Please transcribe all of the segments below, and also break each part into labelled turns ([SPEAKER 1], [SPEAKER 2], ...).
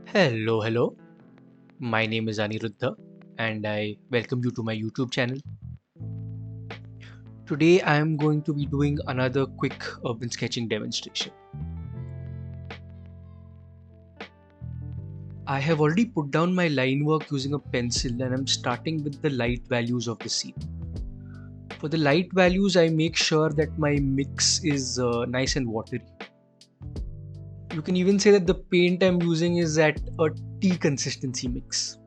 [SPEAKER 1] Hello, hello. My name is Aniruddha and I welcome you to my YouTube channel. Today I am going to be doing another quick urban sketching demonstration. I have already put down my line work using a pencil and I'm starting with the light values of the scene. For the light values, I make sure that my mix is nice and watery. You can even say that the paint I'm using is at a tea consistency mix.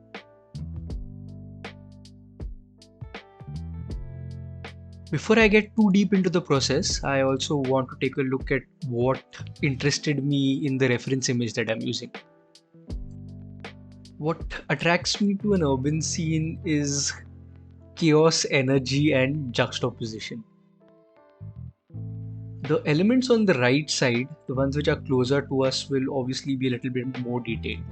[SPEAKER 1] Before I get too deep into the process, I also want to take a look at what interested me in the reference image that I'm using. What attracts me to an urban scene is chaos, energy, and juxtaposition. The elements on the right side, the ones which are closer to us, will obviously be a little bit more detailed.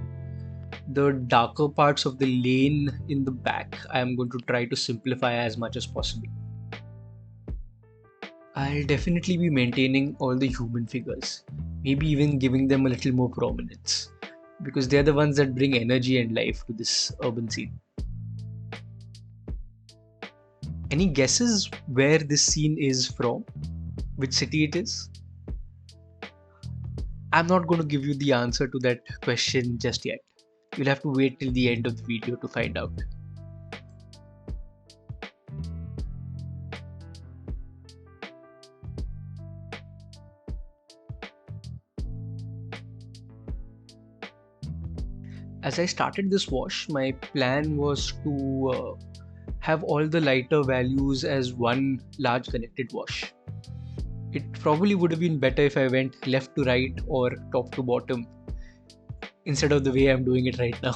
[SPEAKER 1] The darker parts of the lane in the back, I am going to try to simplify as much as possible. I'll definitely be maintaining all the human figures, maybe even giving them a little more prominence, because they're the ones that bring energy and life to this urban scene. Any guesses where this scene is from? Which city it is? I'm not going to give you the answer to that question just yet. You'll have to wait till the end of the video to find out. As I started this wash, my plan was to have all the lighter values as one large connected wash. It probably would have been better if I went left to right or top to bottom instead of the way I'm doing it right now.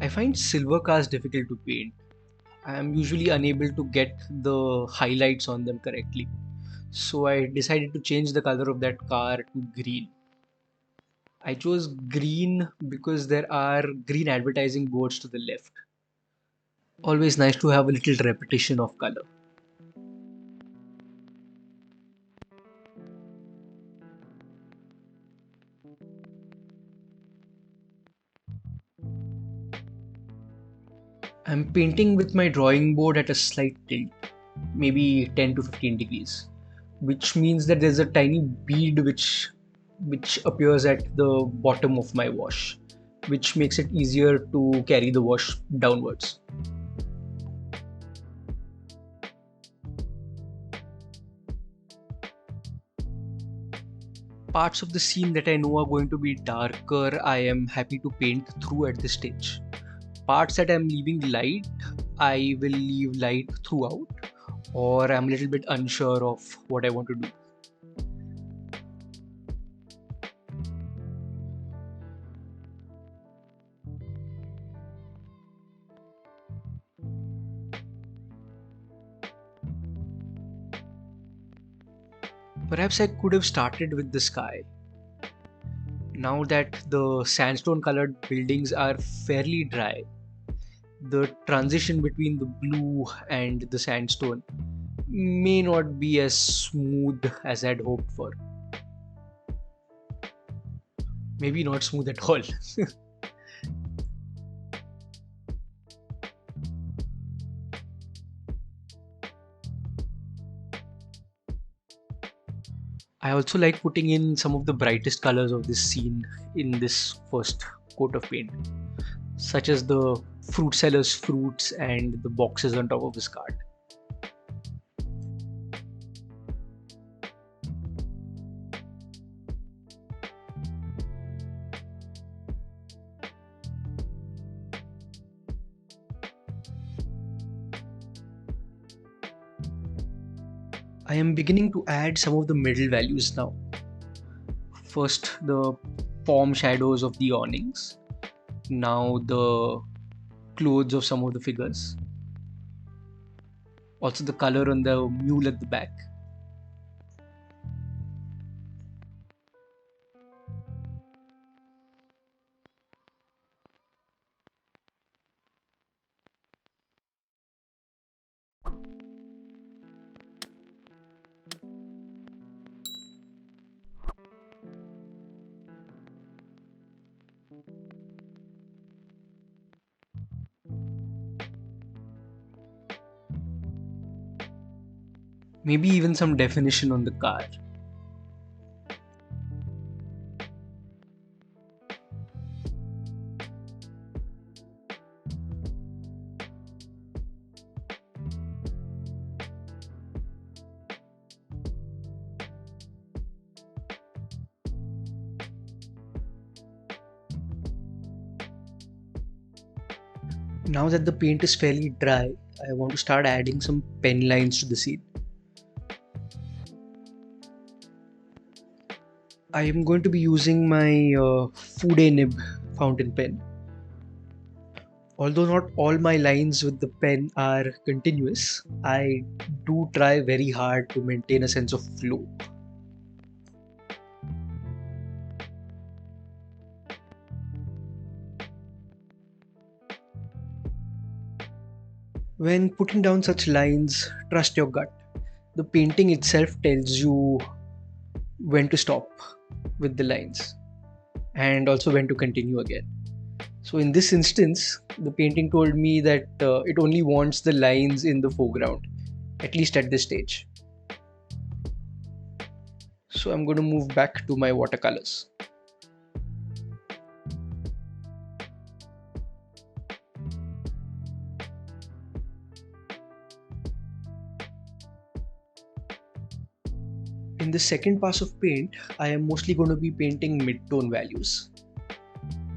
[SPEAKER 1] I find silver cars difficult to paint. I am usually unable to get the highlights on them correctly. So I decided to change the color of that car to green. I chose green because there are green advertising boards to the left. Always nice to have a little repetition of color. I'm painting with my drawing board at a slight tilt, maybe 10 to 15 degrees, which means that there's a tiny bead which appears at the bottom of my wash, which makes it easier to carry the wash downwards. Parts of the scene that I know are going to be darker, I am happy to paint through at this stage. Parts that I'm leaving light, I will leave light throughout, or I'm a little bit unsure of what I want to do. Perhaps I could have started with the sky. Now that the sandstone colored buildings are fairly dry, the transition between the blue and the sandstone may not be as smooth as I'd hoped for. Maybe not smooth at all. I also like putting in some of the brightest colors of this scene in this first coat of paint, such as the fruit seller's fruits and the boxes on top of his cart. I am beginning to add some of the middle values now. First, the form shadows of the awnings, now the clothes of some of the figures, also the color on the mule at the back. maybe even some definition on the car. Now that the paint is fairly dry, I want to start adding some pen lines to the scene. I am going to be using my Fude nib fountain pen. Although not all my lines with the pen are continuous, I do try very hard to maintain a sense of flow. When putting down such lines, trust your gut. The painting itself tells you when to stop with the lines and also when to continue again. So in this instance, the painting told me that it only wants the lines in the foreground, at least at this stage. So I'm going to move back to my watercolors. In the second pass of paint, I am mostly going to be painting mid-tone values.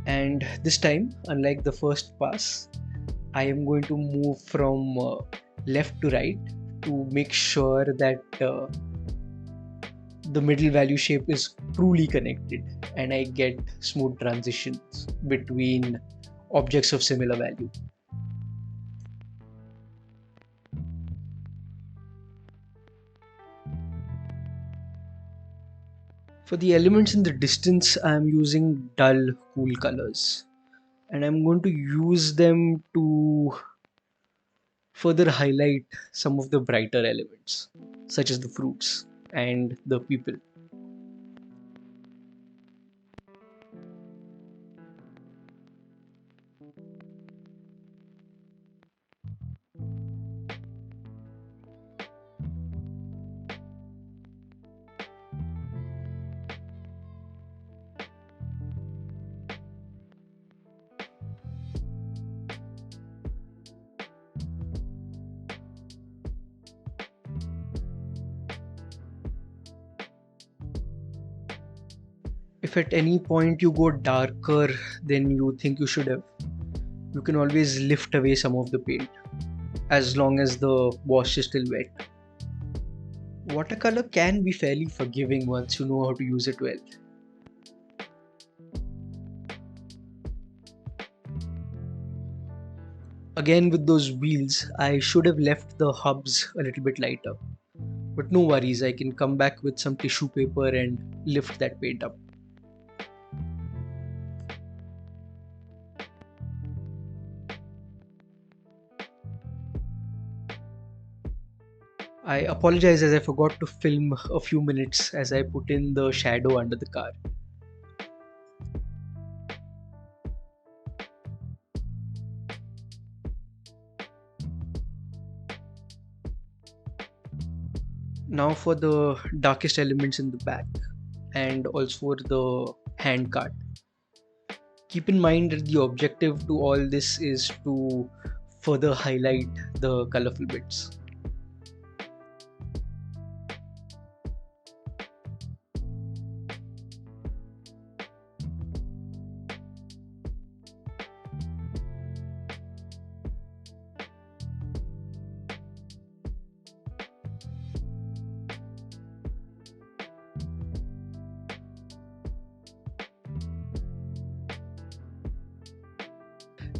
[SPEAKER 1] And this time, unlike the first pass, I am going to move from left to right to make sure that the middle value shape is truly connected and I get smooth transitions between objects of similar value. For the elements in the distance, I am using dull, cool colors, and I'm going to use them to further highlight some of the brighter elements, such as the fruits and the people. If at any point you go darker than you think you should have, you can always lift away some of the paint as long as the wash is still wet. Watercolor can be fairly forgiving once you know how to use it well. Again, with those wheels, I should have left the hubs a little bit lighter. But no worries, I can come back with some tissue paper and lift that paint up. I apologize as I forgot to film a few minutes as I put in the shadow under the car. Now for the darkest elements in the back and also for the hand cart. Keep in mind that the objective to all this is to further highlight the colorful bits.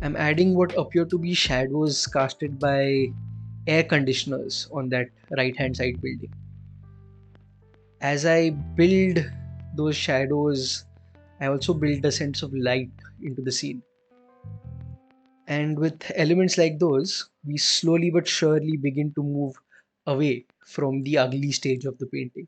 [SPEAKER 1] I'm adding what appear to be shadows casted by air conditioners on that right hand side building. As I build those shadows, I also build a sense of light into the scene. And with elements like those, we slowly but surely begin to move away from the ugly stage of the painting.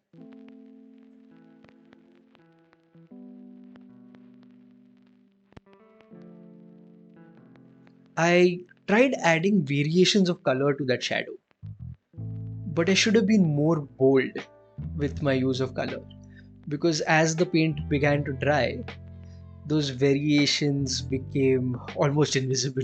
[SPEAKER 1] I tried adding variations of color to that shadow. But I should have been more bold with my use of color, because as the paint began to dry, those variations became almost invisible.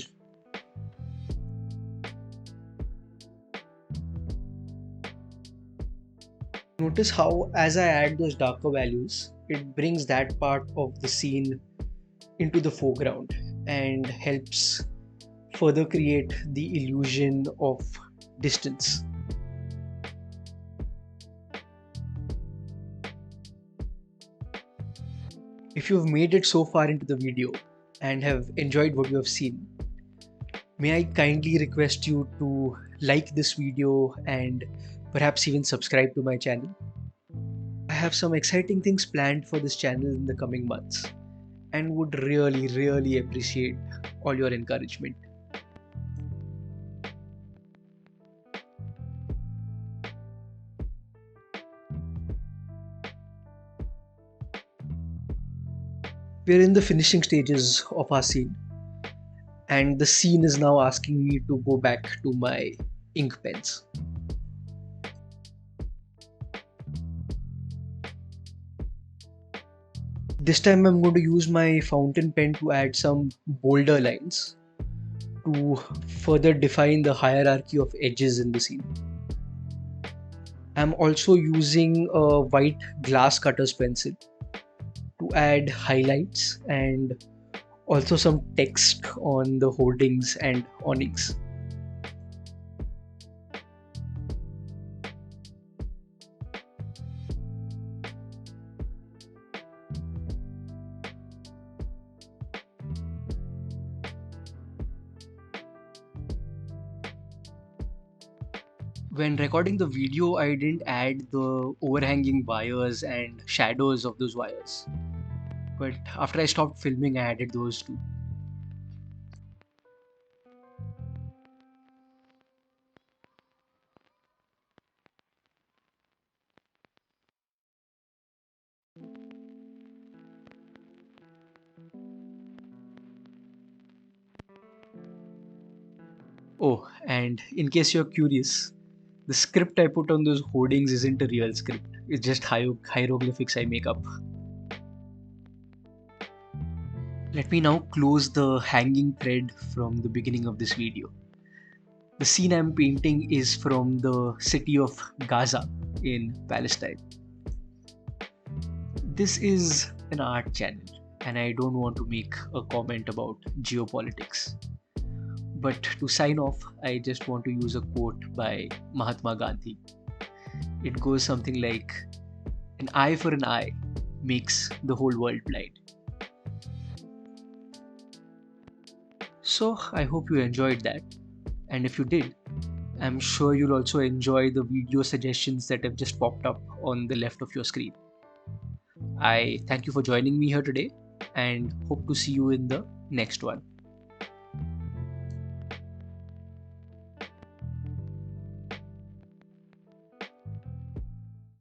[SPEAKER 1] Notice how, as I add those darker values, it brings that part of the scene into the foreground and helps further create the illusion of distance. If you've made it so far into the video and have enjoyed what you have seen, may I kindly request you to like this video and perhaps even subscribe to my channel. I have some exciting things planned for this channel in the coming months and would really appreciate all your encouragement. We're in the finishing stages of our scene, and the scene is now asking me to go back to my ink pens. This time I'm going to use my fountain pen to add some bolder lines to further define the hierarchy of edges in the scene. I'm also using a white glass cutter's pencil to add highlights and also some text on the hoardings and awnings. When recording the video, I didn't add the overhanging wires and shadows of those wires. But after I stopped filming, I added those too. Oh, and in case you're curious, the script I put on those hoardings isn't a real script. It's just hieroglyphics I make up. Let me now close the hanging thread from the beginning of this video. The scene I'm painting is from the city of Gaza in Palestine. This is an art channel and I don't want to make a comment about geopolitics. But to sign off, I just want to use a quote by Mahatma Gandhi. It goes something like, "An eye for an eye makes the whole world blind." So I hope you enjoyed that. And if you did, I'm sure you'll also enjoy the video suggestions that have just popped up on the left of your screen. I thank you for joining me here today and hope to see you in the next one.